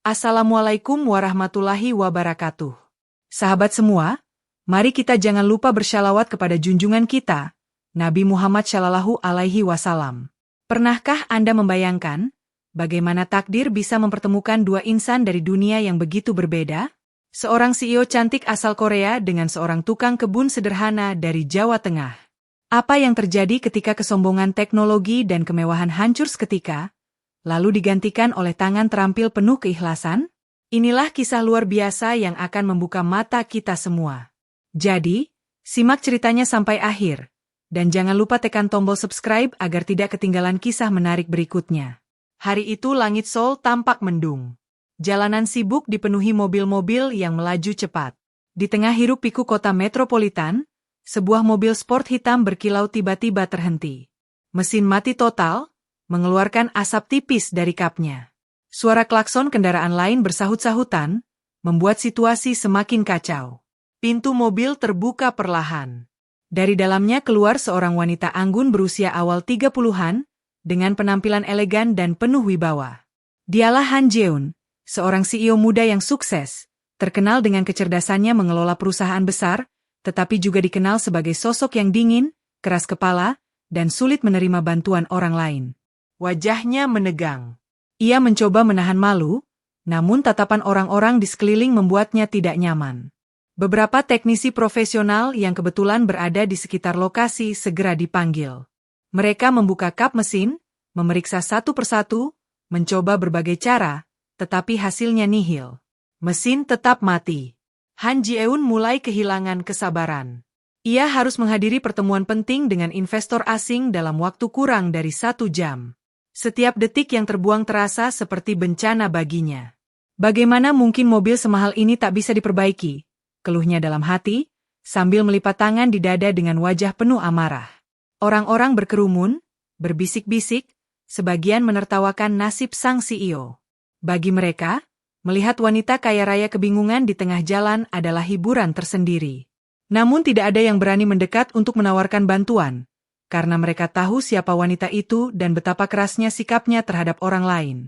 Assalamualaikum warahmatullahi wabarakatuh. Sahabat semua, mari kita jangan lupa bersyalawat kepada junjungan kita, Nabi Muhammad Shallallahu Alaihi Wasallam. Pernahkah Anda membayangkan bagaimana takdir bisa mempertemukan dua insan dari dunia yang begitu berbeda? Seorang CEO cantik asal Korea dengan seorang tukang kebun sederhana dari Jawa Tengah. Apa yang terjadi ketika kesombongan teknologi dan kemewahan hancur seketika, lalu digantikan oleh tangan terampil penuh keikhlasan? Inilah kisah luar biasa yang akan membuka mata kita semua. Jadi, simak ceritanya sampai akhir. Dan jangan lupa tekan tombol subscribe agar tidak ketinggalan kisah menarik berikutnya. Hari itu langit Seoul tampak mendung. Jalanan sibuk dipenuhi mobil-mobil yang melaju cepat. Di tengah hiruk-pikuk kota metropolitan, sebuah mobil sport hitam berkilau tiba-tiba terhenti. Mesin mati total, mengeluarkan asap tipis dari kapnya. Suara klakson kendaraan lain bersahut-sahutan, membuat situasi semakin kacau. Pintu mobil terbuka perlahan. Dari dalamnya keluar seorang wanita anggun berusia awal 30-an, dengan penampilan elegan dan penuh wibawa. Dialah Han Jeun, seorang CEO muda yang sukses, terkenal dengan kecerdasannya mengelola perusahaan besar, tetapi juga dikenal sebagai sosok yang dingin, keras kepala, dan sulit menerima bantuan orang lain. Wajahnya menegang. Ia mencoba menahan malu, namun tatapan orang-orang di sekeliling membuatnya tidak nyaman. Beberapa teknisi profesional yang kebetulan berada di sekitar lokasi segera dipanggil. Mereka membuka kap mesin, memeriksa satu persatu, mencoba berbagai cara, tetapi hasilnya nihil. Mesin tetap mati. Han Jeun mulai kehilangan kesabaran. Ia harus menghadiri pertemuan penting dengan investor asing dalam waktu kurang dari 1 jam. Setiap detik yang terbuang terasa seperti bencana baginya. Bagaimana mungkin mobil semahal ini tak bisa diperbaiki? Keluhnya dalam hati, sambil melipat tangan di dada dengan wajah penuh amarah. Orang-orang berkerumun, berbisik-bisik, sebagian menertawakan nasib sang CEO. Bagi mereka, melihat wanita kaya raya kebingungan di tengah jalan adalah hiburan tersendiri. Namun tidak ada yang berani mendekat untuk menawarkan bantuan, karena mereka tahu siapa wanita itu dan betapa kerasnya sikapnya terhadap orang lain.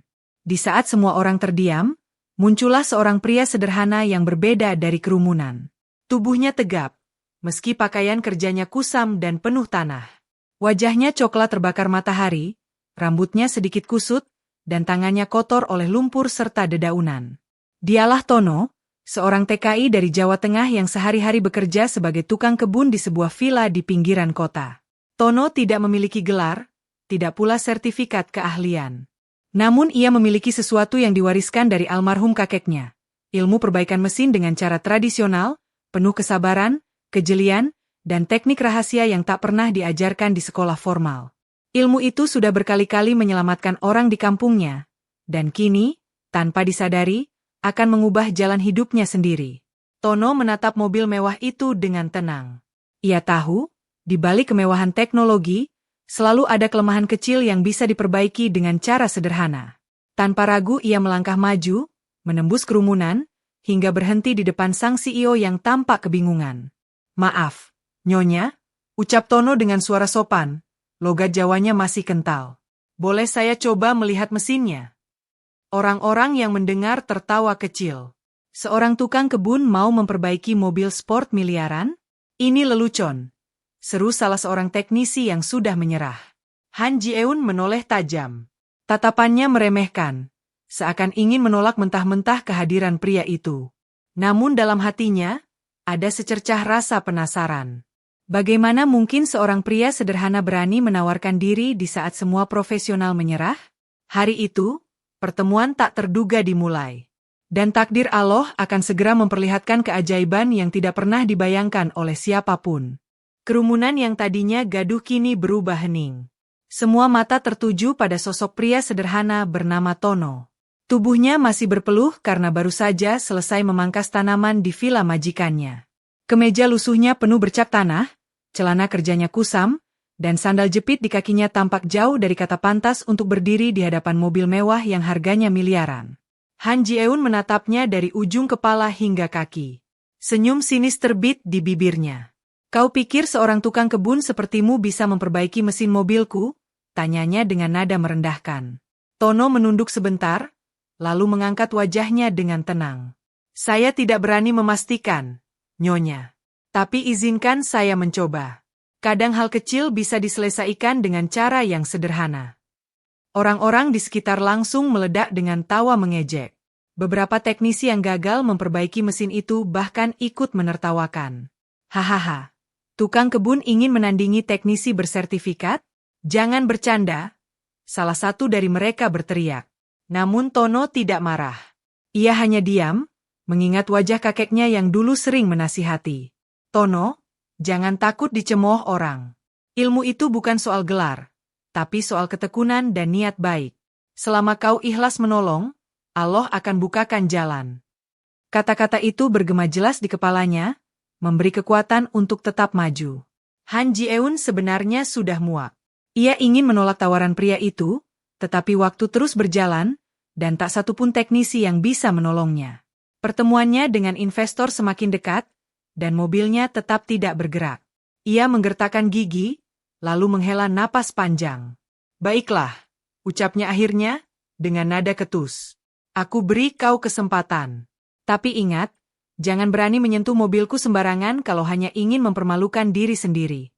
Di saat semua orang terdiam, muncullah seorang pria sederhana yang berbeda dari kerumunan. Tubuhnya tegap, meski pakaian kerjanya kusam dan penuh tanah. Wajahnya coklat terbakar matahari, rambutnya sedikit kusut, dan tangannya kotor oleh lumpur serta dedaunan. Dialah Tono, seorang TKI dari Jawa Tengah yang sehari-hari bekerja sebagai tukang kebun di sebuah villa di pinggiran kota. Tono tidak memiliki gelar, tidak pula sertifikat keahlian. Namun ia memiliki sesuatu yang diwariskan dari almarhum kakeknya. Ilmu perbaikan mesin dengan cara tradisional, penuh kesabaran, kejelian, dan teknik rahasia yang tak pernah diajarkan di sekolah formal. Ilmu itu sudah berkali-kali menyelamatkan orang di kampungnya, dan kini, tanpa disadari, akan mengubah jalan hidupnya sendiri. Tono menatap mobil mewah itu dengan tenang. Ia tahu, di balik kemewahan teknologi, selalu ada kelemahan kecil yang bisa diperbaiki dengan cara sederhana. Tanpa ragu ia melangkah maju, menembus kerumunan, hingga berhenti di depan sang CEO yang tampak kebingungan. "Maaf, Nyonya," ucap Tono dengan suara sopan, logat Jawanya masih kental. "Boleh saya coba melihat mesinnya?" Orang-orang yang mendengar tertawa kecil. Seorang tukang kebun mau memperbaiki mobil sport miliaran? Ini lelucon, seru salah seorang teknisi yang sudah menyerah. Han Jeun menoleh tajam. Tatapannya meremehkan, seakan ingin menolak mentah-mentah kehadiran pria itu. Namun dalam hatinya, ada secercah rasa penasaran. Bagaimana mungkin seorang pria sederhana berani menawarkan diri di saat semua profesional menyerah? Hari itu, pertemuan tak terduga dimulai. Dan takdir Allah akan segera memperlihatkan keajaiban yang tidak pernah dibayangkan oleh siapapun. Kerumunan yang tadinya gaduh kini berubah hening. Semua mata tertuju pada sosok pria sederhana bernama Tono. Tubuhnya masih berpeluh karena baru saja selesai memangkas tanaman di villa majikannya. Kemeja lusuhnya penuh bercak tanah, celana kerjanya kusam, dan sandal jepit di kakinya tampak jauh dari kata pantas untuk berdiri di hadapan mobil mewah yang harganya miliaran. Han Jeun menatapnya dari ujung kepala hingga kaki. Senyum sinis terbit di bibirnya. "Kau pikir seorang tukang kebun sepertimu bisa memperbaiki mesin mobilku?" Tanyanya dengan nada merendahkan. Tono menunduk sebentar, lalu mengangkat wajahnya dengan tenang. Saya tidak berani memastikan, Nyonya. Tapi izinkan saya mencoba. Kadang hal kecil bisa diselesaikan dengan cara yang sederhana. Orang-orang di sekitar langsung meledak dengan tawa mengejek. Beberapa teknisi yang gagal memperbaiki mesin itu bahkan ikut menertawakan. Hahaha. Tukang kebun ingin menandingi teknisi bersertifikat? Jangan bercanda. Salah satu dari mereka berteriak. Namun Tono tidak marah. Ia hanya diam, mengingat wajah kakeknya yang dulu sering menasihati. Tono, jangan takut dicemooh orang. Ilmu itu bukan soal gelar, tapi soal ketekunan dan niat baik. Selama kau ikhlas menolong, Allah akan bukakan jalan. Kata-kata itu bergema jelas di kepalanya, memberi kekuatan untuk tetap maju. Han Ji-eun sebenarnya sudah muak. Ia ingin menolak tawaran pria itu, tetapi waktu terus berjalan, dan tak satupun teknisi yang bisa menolongnya. Pertemuannya dengan investor semakin dekat, dan mobilnya tetap tidak bergerak. Ia menggertakkan gigi, lalu menghela napas panjang. Baiklah, ucapnya akhirnya, dengan nada ketus. Aku beri kau kesempatan. Tapi ingat, jangan berani menyentuh mobilku sembarangan kalau hanya ingin mempermalukan diri sendiri.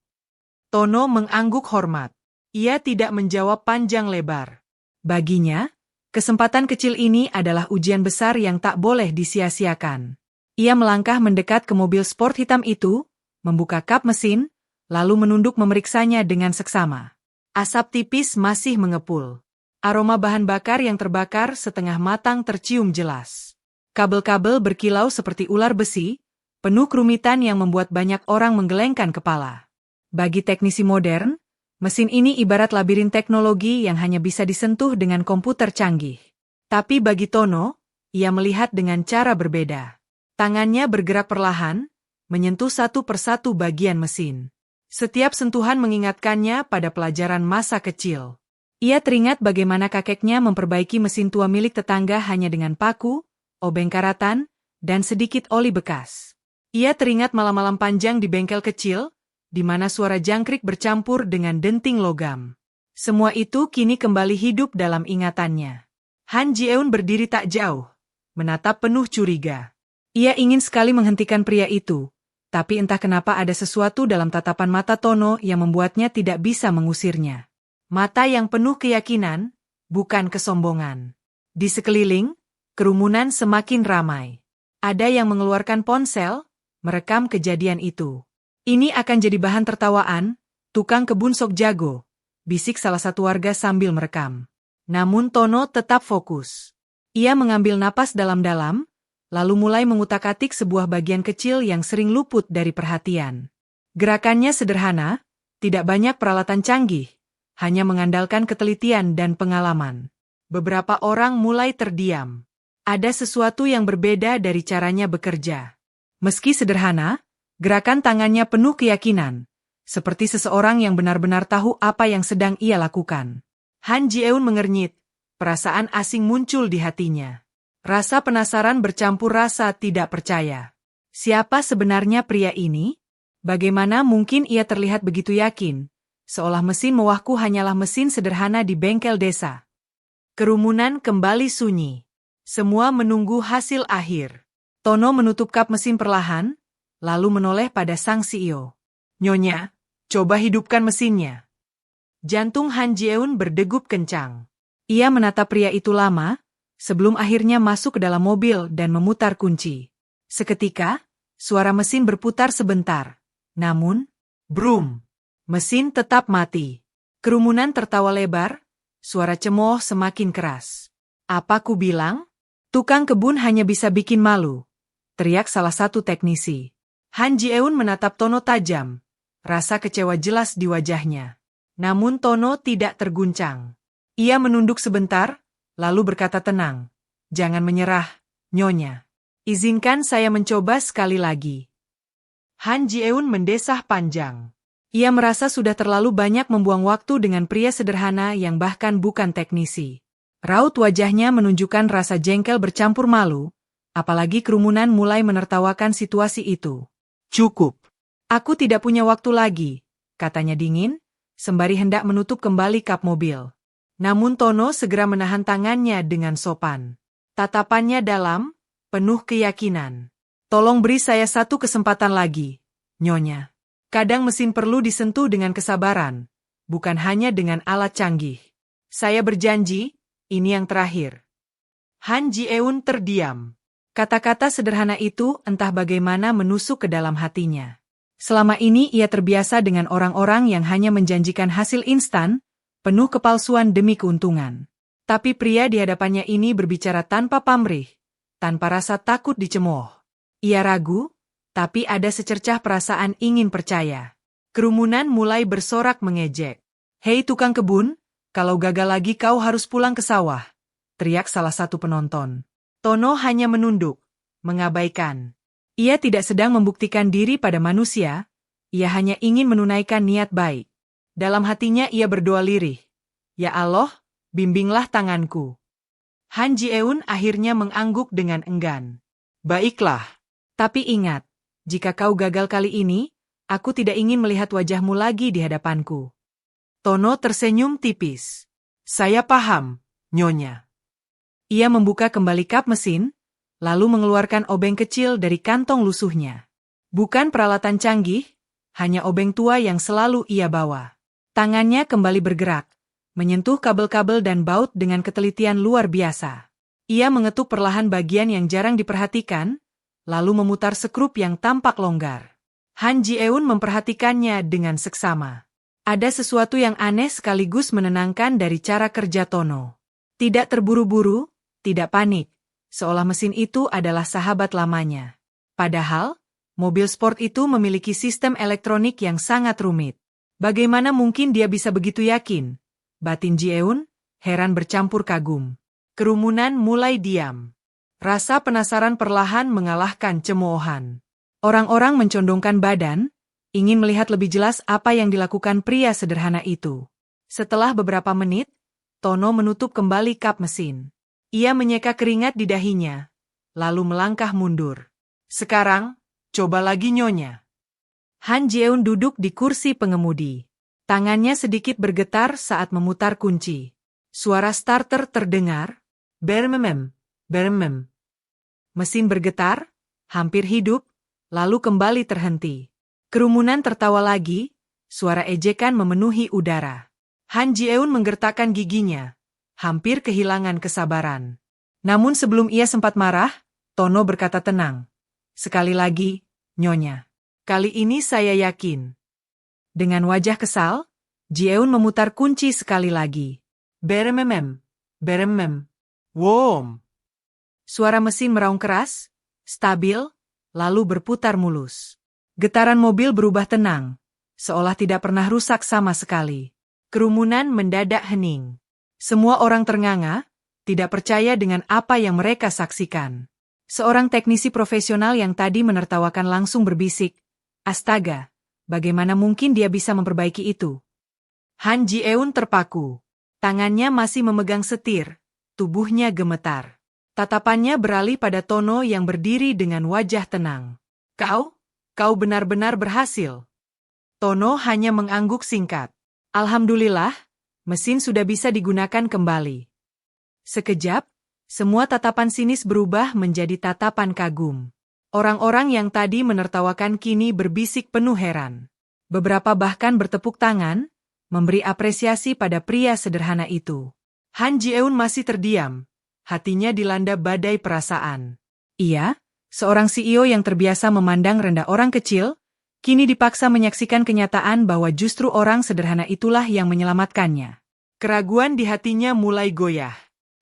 Tono mengangguk hormat. Ia tidak menjawab panjang lebar. Baginya, kesempatan kecil ini adalah ujian besar yang tak boleh disia-siakan. Ia melangkah mendekat ke mobil sport hitam itu, membuka kap mesin, lalu menunduk memeriksanya dengan seksama. Asap tipis masih mengepul. Aroma bahan bakar yang terbakar setengah matang tercium jelas. Kabel-kabel berkilau seperti ular besi, penuh kerumitan yang membuat banyak orang menggelengkan kepala. Bagi teknisi modern, mesin ini ibarat labirin teknologi yang hanya bisa disentuh dengan komputer canggih. Tapi bagi Tono, ia melihat dengan cara berbeda. Tangannya bergerak perlahan, menyentuh satu persatu bagian mesin. Setiap sentuhan mengingatkannya pada pelajaran masa kecil. Ia teringat bagaimana kakeknya memperbaiki mesin tua milik tetangga hanya dengan paku, obeng karatan, dan sedikit oli bekas. Ia teringat malam-malam panjang di bengkel kecil, di mana suara jangkrik bercampur dengan denting logam. Semua itu kini kembali hidup dalam ingatannya. Han Ji-eun berdiri tak jauh, menatap penuh curiga. Ia ingin sekali menghentikan pria itu, tapi entah kenapa ada sesuatu dalam tatapan mata Tono yang membuatnya tidak bisa mengusirnya. Mata yang penuh keyakinan, bukan kesombongan. Di sekeliling, kerumunan semakin ramai. Ada yang mengeluarkan ponsel, merekam kejadian itu. Ini akan jadi bahan tertawaan, tukang kebun sok jago, bisik salah satu warga sambil merekam. Namun Tono tetap fokus. Ia mengambil napas dalam-dalam, lalu mulai mengutak-atik sebuah bagian kecil yang sering luput dari perhatian. Gerakannya sederhana, tidak banyak peralatan canggih, hanya mengandalkan ketelitian dan pengalaman. Beberapa orang mulai terdiam. Ada sesuatu yang berbeda dari caranya bekerja. Meski sederhana, gerakan tangannya penuh keyakinan, seperti seseorang yang benar-benar tahu apa yang sedang ia lakukan. Han Ji-eun mengernyit, perasaan asing muncul di hatinya. Rasa penasaran bercampur rasa tidak percaya. Siapa sebenarnya pria ini? Bagaimana mungkin ia terlihat begitu yakin, seolah mesin mewahku hanyalah mesin sederhana di bengkel desa. Kerumunan kembali sunyi. Semua menunggu hasil akhir. Tono menutup kap mesin perlahan, lalu menoleh pada sang CEO. Nyonya, coba hidupkan mesinnya. Jantung Han Ji-eun berdegup kencang. Ia menatap pria itu lama, sebelum akhirnya masuk ke dalam mobil dan memutar kunci. Seketika, suara mesin berputar sebentar. Namun, brum! Mesin tetap mati. Kerumunan tertawa lebar, suara cemooh semakin keras. Apa ku bilang? Tukang kebun hanya bisa bikin malu, teriak salah satu teknisi. Han Ji-eun menatap Tono tajam, rasa kecewa jelas di wajahnya. Namun Tono tidak terguncang. Ia menunduk sebentar, lalu berkata tenang, "Jangan menyerah, Nyonya. Izinkan saya mencoba sekali lagi." Han Ji-eun mendesah panjang. Ia merasa sudah terlalu banyak membuang waktu dengan pria sederhana yang bahkan bukan teknisi. Raut wajahnya menunjukkan rasa jengkel bercampur malu, apalagi kerumunan mulai menertawakan situasi itu. "Cukup. Aku tidak punya waktu lagi," katanya dingin, sembari hendak menutup kembali kap mobil. Namun Tono segera menahan tangannya dengan sopan. Tatapannya dalam, penuh keyakinan. Tolong beri saya satu kesempatan lagi, Nyonya. Kadang mesin perlu disentuh dengan kesabaran, bukan hanya dengan alat canggih. Saya berjanji, ini yang terakhir. Han Ji-eun terdiam. Kata-kata sederhana itu entah bagaimana menusuk ke dalam hatinya. Selama ini ia terbiasa dengan orang-orang yang hanya menjanjikan hasil instan, penuh kepalsuan demi keuntungan. Tapi pria di hadapannya ini berbicara tanpa pamrih, tanpa rasa takut dicemooh. Ia ragu, tapi ada secercah perasaan ingin percaya. Kerumunan mulai bersorak mengejek. "Hei tukang kebun, kalau gagal lagi kau harus pulang ke sawah," teriak salah satu penonton. Tono hanya menunduk, mengabaikan. Ia tidak sedang membuktikan diri pada manusia, ia hanya ingin menunaikan niat baik. Dalam hatinya ia berdoa lirih, "Ya Allah, bimbinglah tanganku." Han Ji-eun akhirnya mengangguk dengan enggan. "Baiklah. Tapi ingat, jika kau gagal kali ini, aku tidak ingin melihat wajahmu lagi di hadapanku." Tono tersenyum tipis. "Saya paham, Nyonya." Ia membuka kembali kap mesin, lalu mengeluarkan obeng kecil dari kantong lusuhnya. Bukan peralatan canggih, hanya obeng tua yang selalu ia bawa. Tangannya kembali bergerak, menyentuh kabel-kabel dan baut dengan ketelitian luar biasa. Ia mengetuk perlahan bagian yang jarang diperhatikan, lalu memutar sekrup yang tampak longgar. Han Ji-eun memperhatikannya dengan seksama. Ada sesuatu yang aneh sekaligus menenangkan dari cara kerja Tono. Tidak terburu-buru, tidak panik, seolah mesin itu adalah sahabat lamanya. Padahal, mobil sport itu memiliki sistem elektronik yang sangat rumit. Bagaimana mungkin dia bisa begitu yakin? Batin Ji-eun, heran bercampur kagum. Kerumunan mulai diam. Rasa penasaran perlahan mengalahkan cemoohan. Orang-orang mencondongkan badan, ingin melihat lebih jelas apa yang dilakukan pria sederhana itu. Setelah beberapa menit, Tono menutup kembali kap mesin. Ia menyeka keringat di dahinya, lalu melangkah mundur. "Sekarang, coba lagi Nyonya." Han Ji-eun duduk di kursi pengemudi. Tangannya sedikit bergetar saat memutar kunci. Suara starter terdengar. Bermem, bermem. Mesin bergetar, hampir hidup, lalu kembali terhenti. Kerumunan tertawa lagi, suara ejekan memenuhi udara. Han Ji-eun menggertakkan giginya, hampir kehilangan kesabaran. Namun sebelum ia sempat marah, Tono berkata tenang. "Sekali lagi, Nyonya. Kali ini saya yakin." Dengan wajah kesal, Ji-eun memutar kunci sekali lagi. Beremem, beremem. Wom. Suara mesin meraung keras, stabil, lalu berputar mulus. Getaran mobil berubah tenang, seolah tidak pernah rusak sama sekali. Kerumunan mendadak hening. Semua orang ternganga, tidak percaya dengan apa yang mereka saksikan. Seorang teknisi profesional yang tadi menertawakan langsung berbisik, "Astaga, bagaimana mungkin dia bisa memperbaiki itu?" Han Ji-eun terpaku. Tangannya masih memegang setir, tubuhnya gemetar. Tatapannya beralih pada Tono yang berdiri dengan wajah tenang. Kau benar-benar berhasil." Tono hanya mengangguk singkat. "Alhamdulillah, mesin sudah bisa digunakan kembali." Sekejap, semua tatapan sinis berubah menjadi tatapan kagum. Orang-orang yang tadi menertawakan kini berbisik penuh heran. Beberapa bahkan bertepuk tangan, memberi apresiasi pada pria sederhana itu. Han Ji-eun masih terdiam, hatinya dilanda badai perasaan. Ia, seorang CEO yang terbiasa memandang rendah orang kecil, kini dipaksa menyaksikan kenyataan bahwa justru orang sederhana itulah yang menyelamatkannya. Keraguan di hatinya mulai goyah.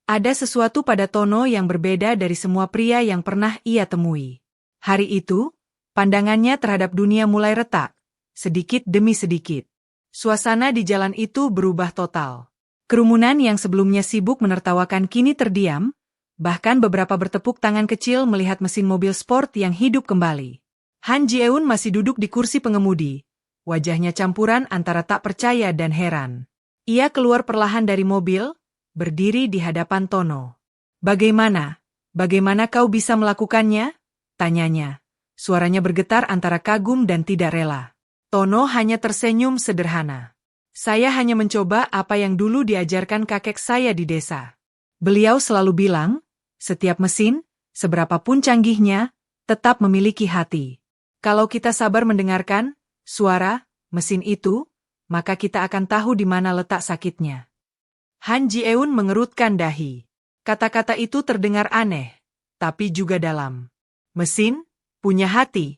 Ada sesuatu pada Tono yang berbeda dari semua pria yang pernah ia temui. Hari itu, pandangannya terhadap dunia mulai retak, sedikit demi sedikit. Suasana di jalan itu berubah total. Kerumunan yang sebelumnya sibuk menertawakan kini terdiam, bahkan beberapa bertepuk tangan kecil melihat mesin mobil sport yang hidup kembali. Han Ji-eun masih duduk di kursi pengemudi, wajahnya campuran antara tak percaya dan heran. Ia keluar perlahan dari mobil, berdiri di hadapan Tono. Bagaimana kau bisa melakukannya?" tanyanya. Suaranya bergetar antara kagum dan tidak rela. Tono hanya tersenyum sederhana. "Saya hanya mencoba apa yang dulu diajarkan kakek saya di desa. Beliau selalu bilang, Setiap mesin, seberapapun canggihnya, tetap memiliki hati. Kalau kita sabar mendengarkan suara mesin itu, maka kita akan tahu di mana letak sakitnya. Han Ji-eun mengerutkan dahi. Kata-kata itu terdengar aneh, tapi juga dalam. Mesin punya hati.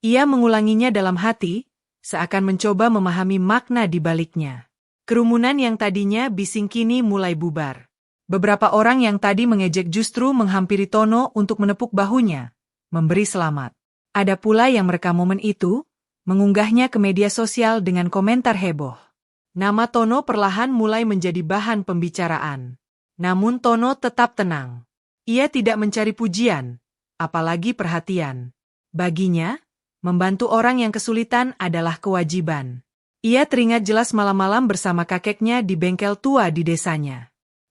Ia mengulanginya dalam hati, seakan mencoba memahami makna di baliknya. Kerumunan yang tadinya bising kini mulai bubar. Beberapa orang yang tadi mengejek justru menghampiri Tono untuk menepuk bahunya, memberi selamat. Ada pula yang merekam momen itu, mengunggahnya ke media sosial dengan komentar heboh. Nama Tono perlahan mulai menjadi bahan pembicaraan. Namun Tono tetap tenang. Ia tidak mencari pujian, apalagi perhatian. Baginya, membantu orang yang kesulitan adalah kewajiban. Ia teringat jelas malam-malam bersama kakeknya di bengkel tua di desanya.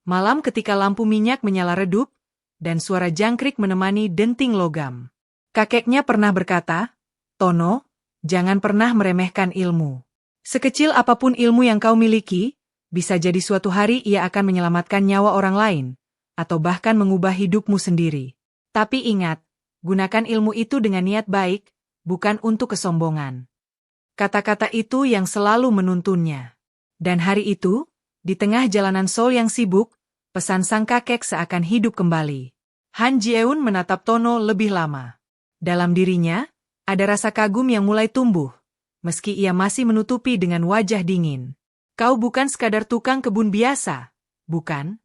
Malam ketika lampu minyak menyala redup, dan suara jangkrik menemani denting logam. Kakeknya pernah berkata, "Tono, jangan pernah meremehkan ilmu. Sekecil apapun ilmu yang kau miliki, bisa jadi suatu hari ia akan menyelamatkan nyawa orang lain, atau bahkan mengubah hidupmu sendiri. Tapi ingat, gunakan ilmu itu dengan niat baik, bukan untuk kesombongan." Kata-kata itu yang selalu menuntunnya. Dan hari itu, di tengah jalanan Seoul yang sibuk, pesan sang kakek seakan hidup kembali. Han Ji-eun menatap Tono lebih lama. Dalam dirinya, ada rasa kagum yang mulai tumbuh, meski ia masih menutupi dengan wajah dingin. "Kau bukan sekadar tukang kebun biasa, bukan?"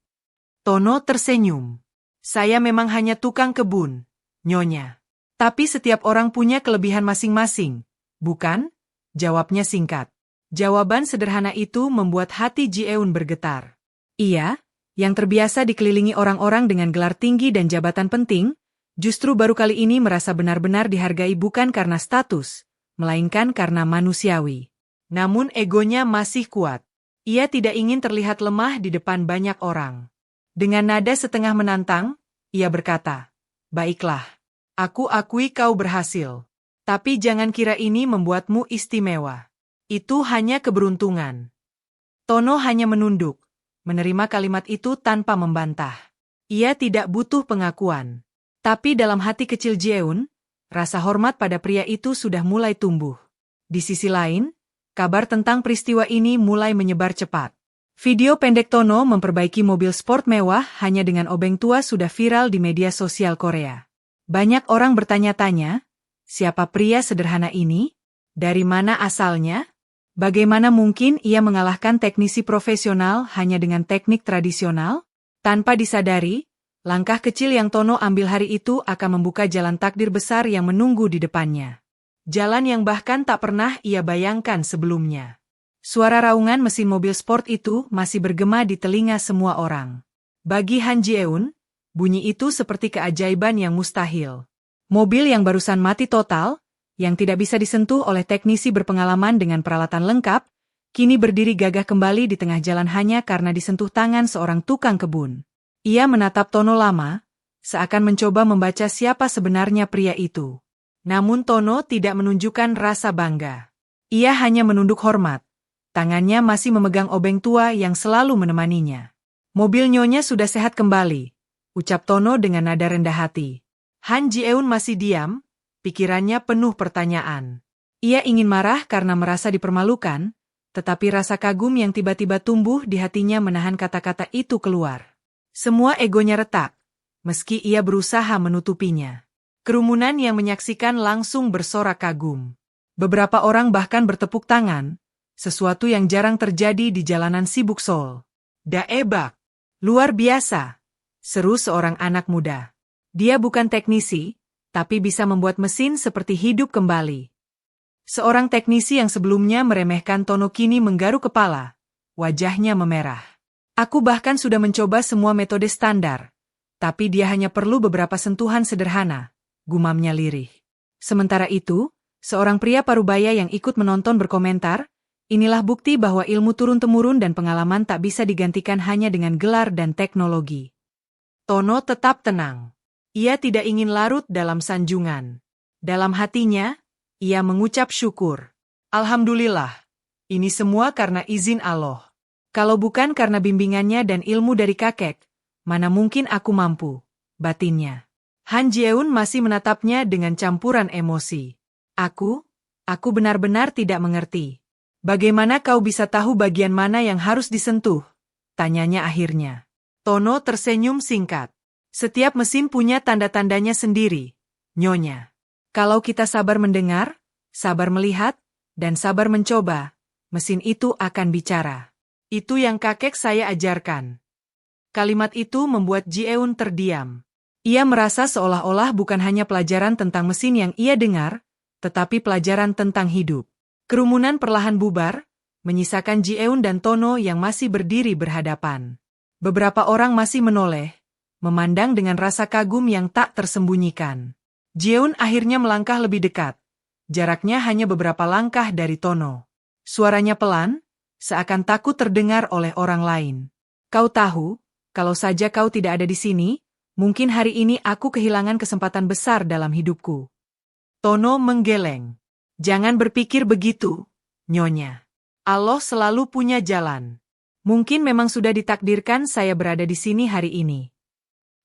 Tono tersenyum. "Saya memang hanya tukang kebun, Nyonya. Tapi setiap orang punya kelebihan masing-masing, bukan?" Jawabnya singkat. Jawaban sederhana itu membuat hati Ji-eun bergetar. Ia, yang terbiasa dikelilingi orang-orang dengan gelar tinggi dan jabatan penting, justru baru kali ini merasa benar-benar dihargai bukan karena status, melainkan karena manusiawi. Namun egonya masih kuat. Ia tidak ingin terlihat lemah di depan banyak orang. Dengan nada setengah menantang, ia berkata, "Baiklah, aku akui kau berhasil. Tapi jangan kira ini membuatmu istimewa. Itu hanya keberuntungan." Tono hanya menunduk, menerima kalimat itu tanpa membantah. Ia tidak butuh pengakuan. Tapi dalam hati kecil Ji-eun, rasa hormat pada pria itu sudah mulai tumbuh. Di sisi lain, kabar tentang peristiwa ini mulai menyebar cepat. Video pendek Tono memperbaiki mobil sport mewah hanya dengan obeng tua sudah viral di media sosial Korea. Banyak orang bertanya-tanya, siapa pria sederhana ini? Dari mana asalnya? Bagaimana mungkin ia mengalahkan teknisi profesional hanya dengan teknik tradisional? Tanpa disadari, langkah kecil yang Tono ambil hari itu akan membuka jalan takdir besar yang menunggu di depannya. Jalan yang bahkan tak pernah ia bayangkan sebelumnya. Suara raungan mesin mobil sport itu masih bergema di telinga semua orang. Bagi Han Ji-eun, bunyi itu seperti keajaiban yang mustahil. Mobil yang barusan mati total, yang tidak bisa disentuh oleh teknisi berpengalaman dengan peralatan lengkap, kini berdiri gagah kembali di tengah jalan hanya karena disentuh tangan seorang tukang kebun. Ia menatap Tono lama, seakan mencoba membaca siapa sebenarnya pria itu. Namun Tono tidak menunjukkan rasa bangga. Ia hanya menunduk hormat. Tangannya masih memegang obeng tua yang selalu menemaninya. "Mobil Nyonya sudah sehat kembali," ucap Tono dengan nada rendah hati. Han Ji-eun masih diam, pikirannya penuh pertanyaan. Ia ingin marah karena merasa dipermalukan, tetapi rasa kagum yang tiba-tiba tumbuh di hatinya menahan kata-kata itu keluar. Semua egonya retak, meski ia berusaha menutupinya. Kerumunan yang menyaksikan langsung bersorak kagum. Beberapa orang bahkan bertepuk tangan, sesuatu yang jarang terjadi di jalanan sibuk Seoul. "Daebak! Luar biasa!" seru seorang anak muda. Dia bukan teknisi, tapi bisa membuat mesin seperti hidup kembali. Seorang teknisi yang sebelumnya meremehkan Tono kini menggaruk kepala, wajahnya memerah. "Aku bahkan sudah mencoba semua metode standar, tapi dia hanya perlu beberapa sentuhan sederhana," gumamnya lirih. Sementara itu, seorang pria parubaya yang ikut menonton berkomentar, "Inilah bukti bahwa ilmu turun-temurun dan pengalaman tak bisa digantikan hanya dengan gelar dan teknologi." Tono tetap tenang. Ia tidak ingin larut dalam sanjungan. Dalam hatinya, ia mengucap syukur. "Alhamdulillah, ini semua karena izin Allah. Kalau bukan karena bimbingannya dan ilmu dari kakek, mana mungkin aku mampu." batinnya. Han Jeun masih menatapnya dengan campuran emosi. Aku benar-benar tidak mengerti. Bagaimana kau bisa tahu bagian mana yang harus disentuh? Tanyanya akhirnya. Tono tersenyum singkat. Setiap mesin punya tanda-tandanya sendiri, Nyonya. Kalau kita sabar mendengar, sabar melihat, dan sabar mencoba, mesin itu akan bicara. Itu yang kakek saya ajarkan. Kalimat itu membuat Jeun terdiam. Ia merasa seolah-olah bukan hanya pelajaran tentang mesin yang ia dengar, tetapi pelajaran tentang hidup. Kerumunan perlahan bubar, menyisakan Jeun dan Tono yang masih berdiri berhadapan. Beberapa orang masih menoleh, memandang dengan rasa kagum yang tak tersembunyikan. Jeun akhirnya melangkah lebih dekat. Jaraknya hanya beberapa langkah dari Tono. Suaranya pelan, seakan takut terdengar oleh orang lain. Kau tahu, kalau saja kau tidak ada di sini, mungkin hari ini aku kehilangan kesempatan besar dalam hidupku. Tono menggeleng. Jangan berpikir begitu, Nyonya. Allah selalu punya jalan. Mungkin memang sudah ditakdirkan saya berada di sini hari ini.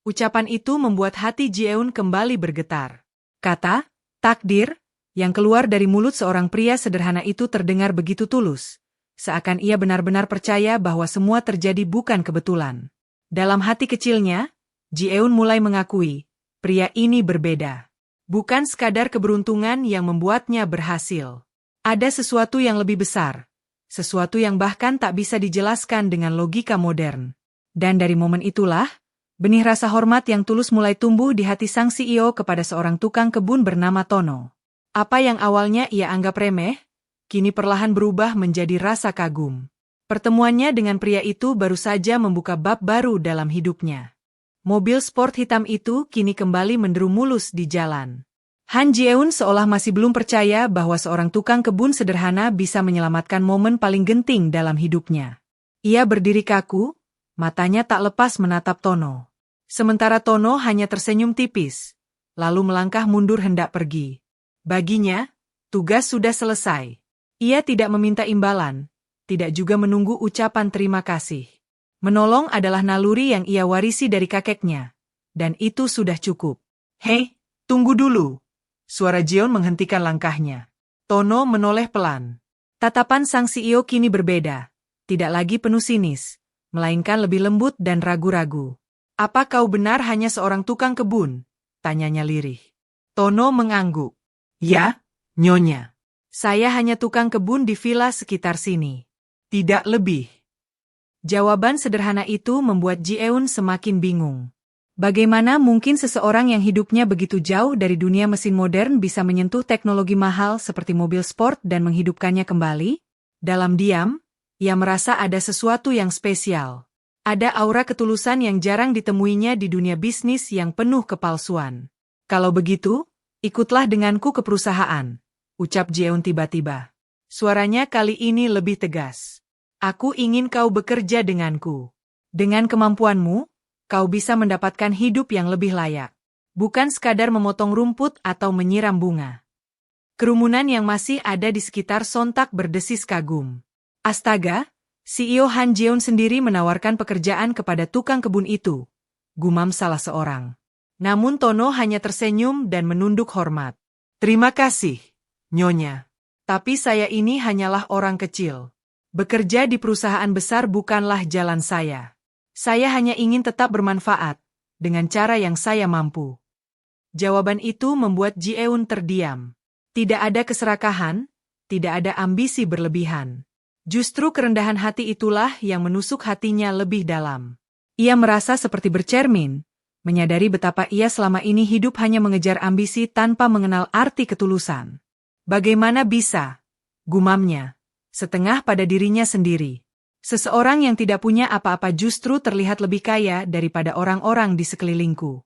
Ucapan itu membuat hati Jeun kembali bergetar. Kata, takdir, yang keluar dari mulut seorang pria sederhana itu terdengar begitu tulus. Seakan ia benar-benar percaya bahwa semua terjadi bukan kebetulan. Dalam hati kecilnya, Jeun mulai mengakui, pria ini berbeda. Bukan sekadar keberuntungan yang membuatnya berhasil. Ada sesuatu yang lebih besar. Sesuatu yang bahkan tak bisa dijelaskan dengan logika modern. Dan dari momen itulah, benih rasa hormat yang tulus mulai tumbuh di hati sang CEO kepada seorang tukang kebun bernama Tono. Apa yang awalnya ia anggap remeh, kini perlahan berubah menjadi rasa kagum. Pertemuannya dengan pria itu baru saja membuka bab baru dalam hidupnya. Mobil sport hitam itu kini kembali menderu mulus di jalan. Han Jeun seolah masih belum percaya bahwa seorang tukang kebun sederhana bisa menyelamatkan momen paling genting dalam hidupnya. Ia berdiri kaku, matanya tak lepas menatap Tono. Sementara Tono hanya tersenyum tipis, lalu melangkah mundur hendak pergi. Baginya, tugas sudah selesai. Ia tidak meminta imbalan, tidak juga menunggu ucapan terima kasih. Menolong adalah naluri yang ia warisi dari kakeknya, dan itu sudah cukup. Hei, tunggu dulu. Suara Jeon menghentikan langkahnya. Tono menoleh pelan. Tatapan sang CEO kini berbeda, tidak lagi penuh sinis, melainkan lebih lembut dan ragu-ragu. Apa kau benar hanya seorang tukang kebun? Tanyanya lirih. Tono mengangguk. Ya, Nyonya. Saya hanya tukang kebun di villa sekitar sini. Tidak lebih. Jawaban sederhana itu membuat Jeun semakin bingung. Bagaimana mungkin seseorang yang hidupnya begitu jauh dari dunia mesin modern bisa menyentuh teknologi mahal seperti mobil sport dan menghidupkannya kembali? Dalam diam, ia merasa ada sesuatu yang spesial. Ada aura ketulusan yang jarang ditemuinya di dunia bisnis yang penuh kepalsuan. Kalau begitu, ikutlah denganku ke perusahaan, ucap Jeun tiba-tiba. Suaranya kali ini lebih tegas. Aku ingin kau bekerja denganku. Dengan kemampuanmu, kau bisa mendapatkan hidup yang lebih layak. Bukan sekadar memotong rumput atau menyiram bunga. Kerumunan yang masih ada di sekitar sontak berdesis kagum. Astaga, CEO Han Jeun sendiri menawarkan pekerjaan kepada tukang kebun itu, gumam salah seorang. Namun Tono hanya tersenyum dan menunduk hormat. Terima kasih, Nyonya. Tapi saya ini hanyalah orang kecil. Bekerja di perusahaan besar bukanlah jalan saya. Saya hanya ingin tetap bermanfaat, dengan cara yang saya mampu. Jawaban itu membuat Jeun terdiam. Tidak ada keserakahan, tidak ada ambisi berlebihan. Justru kerendahan hati itulah yang menusuk hatinya lebih dalam. Ia merasa seperti bercermin, menyadari betapa ia selama ini hidup hanya mengejar ambisi tanpa mengenal arti ketulusan. Bagaimana bisa? Gumamnya, setengah pada dirinya sendiri. Seseorang yang tidak punya apa-apa justru terlihat lebih kaya daripada orang-orang di sekelilingku.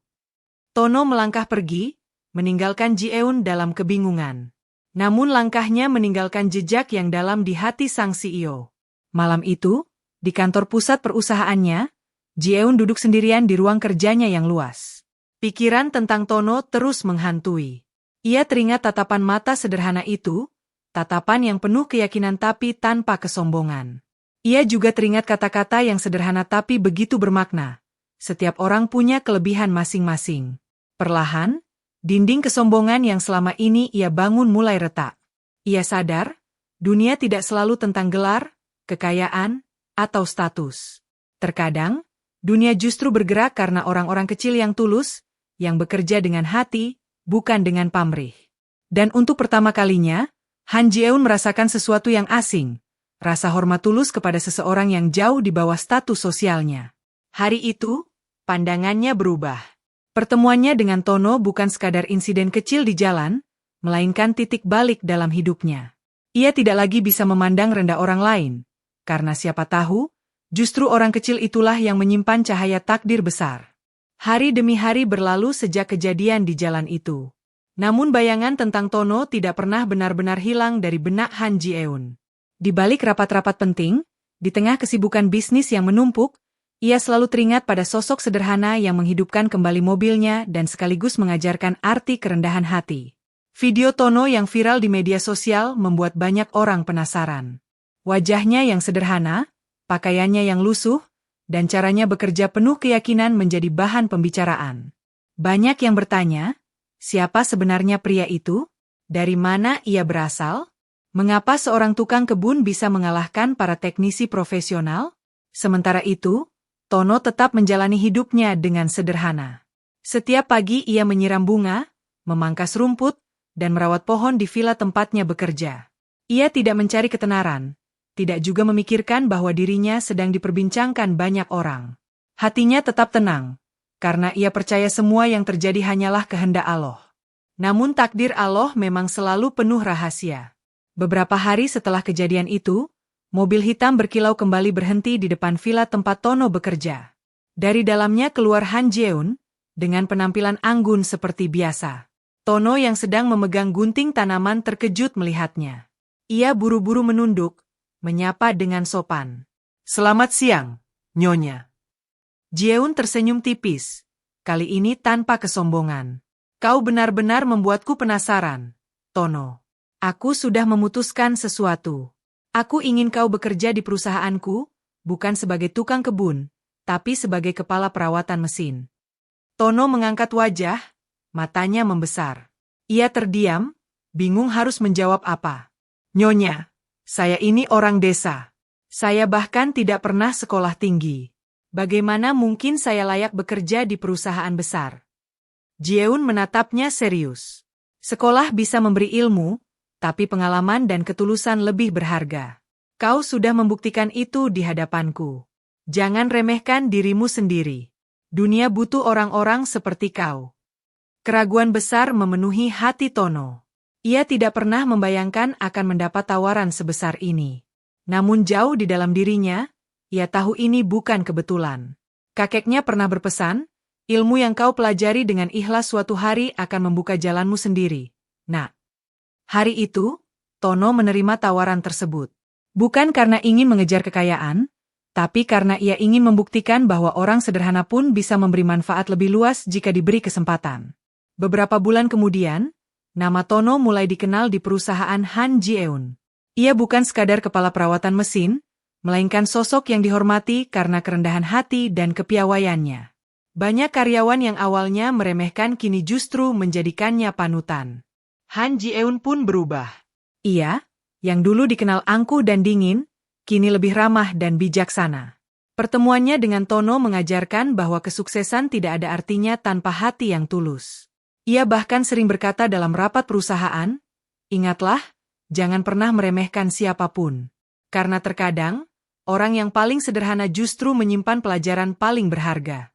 Tono melangkah pergi, meninggalkan Jeun dalam kebingungan. Namun langkahnya meninggalkan jejak yang dalam di hati sang CEO. Malam itu, di kantor pusat perusahaannya, Jeun duduk sendirian di ruang kerjanya yang luas. Pikiran tentang Tono terus menghantui. Ia teringat tatapan mata sederhana itu, tatapan yang penuh keyakinan tapi tanpa kesombongan. Ia juga teringat kata-kata yang sederhana tapi begitu bermakna. Setiap orang punya kelebihan masing-masing. Perlahan, dinding kesombongan yang selama ini ia bangun mulai retak. Ia sadar, dunia tidak selalu tentang gelar, kekayaan, atau status. Terkadang, dunia justru bergerak karena orang-orang kecil yang tulus, yang bekerja dengan hati, bukan dengan pamrih. Dan untuk pertama kalinya, Han Ji-eun merasakan sesuatu yang asing, rasa hormat tulus kepada seseorang yang jauh di bawah status sosialnya. Hari itu, pandangannya berubah. Pertemuannya dengan Tono bukan sekadar insiden kecil di jalan, melainkan titik balik dalam hidupnya. Ia tidak lagi bisa memandang rendah orang lain, karena siapa tahu, justru orang kecil itulah yang menyimpan cahaya takdir besar. Hari demi hari berlalu sejak kejadian di jalan itu. Namun bayangan tentang Tono tidak pernah benar-benar hilang dari benak Han Ji-eun. Di balik rapat-rapat penting, di tengah kesibukan bisnis yang menumpuk, ia selalu teringat pada sosok sederhana yang menghidupkan kembali mobilnya dan sekaligus mengajarkan arti kerendahan hati. Video Tono yang viral di media sosial membuat banyak orang penasaran. Wajahnya yang sederhana, pakaiannya yang lusuh, dan caranya bekerja penuh keyakinan menjadi bahan pembicaraan. Banyak yang bertanya, siapa sebenarnya pria itu? Dari mana ia berasal? Mengapa seorang tukang kebun bisa mengalahkan para teknisi profesional? Sementara itu, Tono tetap menjalani hidupnya dengan sederhana. Setiap pagi ia menyiram bunga, memangkas rumput, dan merawat pohon di villa tempatnya bekerja. Ia tidak mencari ketenaran, tidak juga memikirkan bahwa dirinya sedang diperbincangkan banyak orang. Hatinya tetap tenang, karena ia percaya semua yang terjadi hanyalah kehendak Allah. Namun takdir Allah memang selalu penuh rahasia. Beberapa hari setelah kejadian itu, mobil hitam berkilau kembali berhenti di depan villa tempat Tono bekerja. Dari dalamnya keluar Han Ji-eun, dengan penampilan anggun seperti biasa. Tono yang sedang memegang gunting tanaman terkejut melihatnya. Ia buru-buru menunduk, menyapa dengan sopan. "Selamat siang, Nyonya." Ji-eun tersenyum tipis, kali ini tanpa kesombongan. "Kau benar-benar membuatku penasaran, Tono. Aku sudah memutuskan sesuatu. Aku ingin kau bekerja di perusahaanku, bukan sebagai tukang kebun, tapi sebagai kepala perawatan mesin." Tono mengangkat wajah, matanya membesar. Ia terdiam, bingung harus menjawab apa. "Nyonya, saya ini orang desa. Saya bahkan tidak pernah sekolah tinggi. Bagaimana mungkin saya layak bekerja di perusahaan besar?" Ji-eun menatapnya serius. "Sekolah bisa memberi ilmu, tapi pengalaman dan ketulusan lebih berharga. Kau sudah membuktikan itu di hadapanku. Jangan remehkan dirimu sendiri. Dunia butuh orang-orang seperti kau." Keraguan besar memenuhi hati Tono. Ia tidak pernah membayangkan akan mendapat tawaran sebesar ini. Namun jauh di dalam dirinya, ia tahu ini bukan kebetulan. Kakeknya pernah berpesan, "Ilmu yang kau pelajari dengan ikhlas suatu hari akan membuka jalanmu sendiri, Nak." Hari itu, Tono menerima tawaran tersebut. Bukan karena ingin mengejar kekayaan, tapi karena ia ingin membuktikan bahwa orang sederhana pun bisa memberi manfaat lebih luas jika diberi kesempatan. Beberapa bulan kemudian, nama Tono mulai dikenal di perusahaan Han Ji-eun. Ia bukan sekadar kepala perawatan mesin, melainkan sosok yang dihormati karena kerendahan hati dan kepiawaiannya. Banyak karyawan yang awalnya meremehkan kini justru menjadikannya panutan. Han Ji-eun pun berubah. Ia, yang dulu dikenal angkuh dan dingin, kini lebih ramah dan bijaksana. Pertemuannya dengan Tono mengajarkan bahwa kesuksesan tidak ada artinya tanpa hati yang tulus. Ia bahkan sering berkata dalam rapat perusahaan, "Ingatlah, jangan pernah meremehkan siapapun. Karena terkadang, orang yang paling sederhana justru menyimpan pelajaran paling berharga."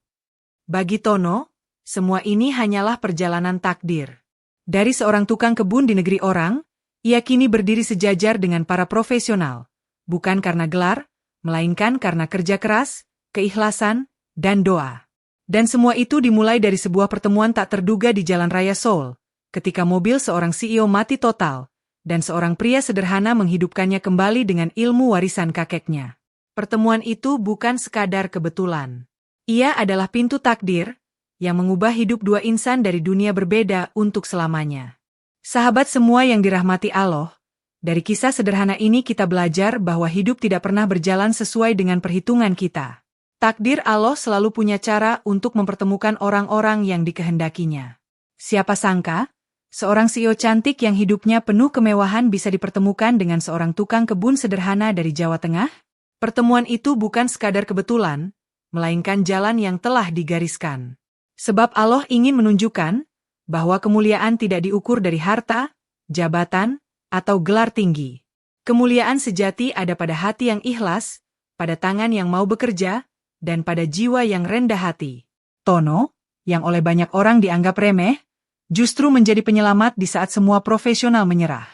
Bagi Tono, semua ini hanyalah perjalanan takdir. Dari seorang tukang kebun di negeri orang, ia kini berdiri sejajar dengan para profesional, bukan karena gelar, melainkan karena kerja keras, keikhlasan, dan doa. Dan semua itu dimulai dari sebuah pertemuan tak terduga di Jalan Raya Seoul, ketika mobil seorang CEO mati total, dan seorang pria sederhana menghidupkannya kembali dengan ilmu warisan kakeknya. Pertemuan itu bukan sekadar kebetulan. Ia adalah pintu takdir, yang mengubah hidup dua insan dari dunia berbeda untuk selamanya. Sahabat semua yang dirahmati Allah, dari kisah sederhana ini kita belajar bahwa hidup tidak pernah berjalan sesuai dengan perhitungan kita. Takdir Allah selalu punya cara untuk mempertemukan orang-orang yang dikehendakinya. Siapa sangka, seorang CEO cantik yang hidupnya penuh kemewahan bisa dipertemukan dengan seorang tukang kebun sederhana dari Jawa Tengah? Pertemuan itu bukan sekadar kebetulan, melainkan jalan yang telah digariskan. Sebab Allah ingin menunjukkan bahwa kemuliaan tidak diukur dari harta, jabatan, atau gelar tinggi. Kemuliaan sejati ada pada hati yang ikhlas, pada tangan yang mau bekerja, dan pada jiwa yang rendah hati. Tono, yang oleh banyak orang dianggap remeh, justru menjadi penyelamat di saat semua profesional menyerah.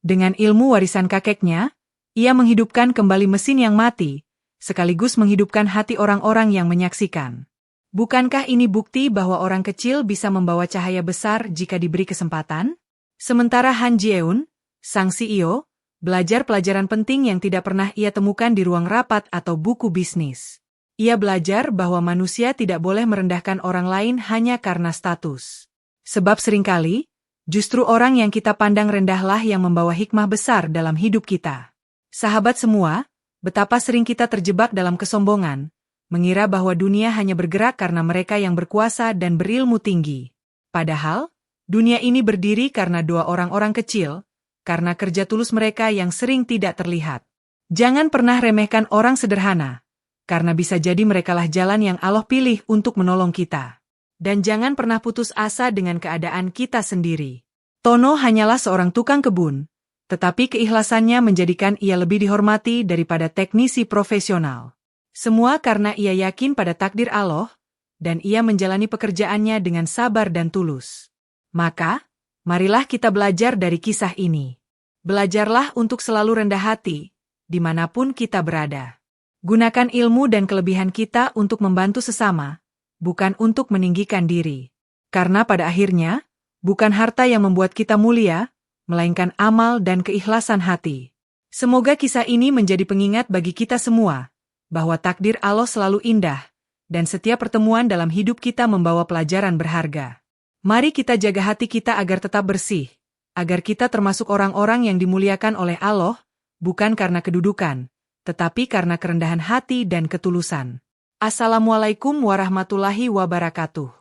Dengan ilmu warisan kakeknya, ia menghidupkan kembali mesin yang mati, sekaligus menghidupkan hati orang-orang yang menyaksikan. Bukankah ini bukti bahwa orang kecil bisa membawa cahaya besar jika diberi kesempatan? Sementara Han Jeun, sang CEO, belajar pelajaran penting yang tidak pernah ia temukan di ruang rapat atau buku bisnis. Ia belajar bahwa manusia tidak boleh merendahkan orang lain hanya karena status. Sebab seringkali, justru orang yang kita pandang rendahlah yang membawa hikmah besar dalam hidup kita. Sahabat semua, betapa sering kita terjebak dalam kesombongan, mengira bahwa dunia hanya bergerak karena mereka yang berkuasa dan berilmu tinggi. Padahal, dunia ini berdiri karena doa orang-orang kecil, karena kerja tulus mereka yang sering tidak terlihat. Jangan pernah remehkan orang sederhana, karena bisa jadi merekalah jalan yang Allah pilih untuk menolong kita. Dan jangan pernah putus asa dengan keadaan kita sendiri. Tono hanyalah seorang tukang kebun, tetapi keikhlasannya menjadikan ia lebih dihormati daripada teknisi profesional. Semua karena ia yakin pada takdir Allah, dan ia menjalani pekerjaannya dengan sabar dan tulus. Maka, marilah kita belajar dari kisah ini. Belajarlah untuk selalu rendah hati, dimanapun kita berada. Gunakan ilmu dan kelebihan kita untuk membantu sesama, bukan untuk meninggikan diri. Karena pada akhirnya, bukan harta yang membuat kita mulia, melainkan amal dan keikhlasan hati. Semoga kisah ini menjadi pengingat bagi kita semua, bahwa takdir Allah selalu indah, dan setiap pertemuan dalam hidup kita membawa pelajaran berharga. Mari kita jaga hati kita agar tetap bersih, agar kita termasuk orang-orang yang dimuliakan oleh Allah, bukan karena kedudukan, tetapi karena kerendahan hati dan ketulusan. Assalamualaikum warahmatullahi wabarakatuh.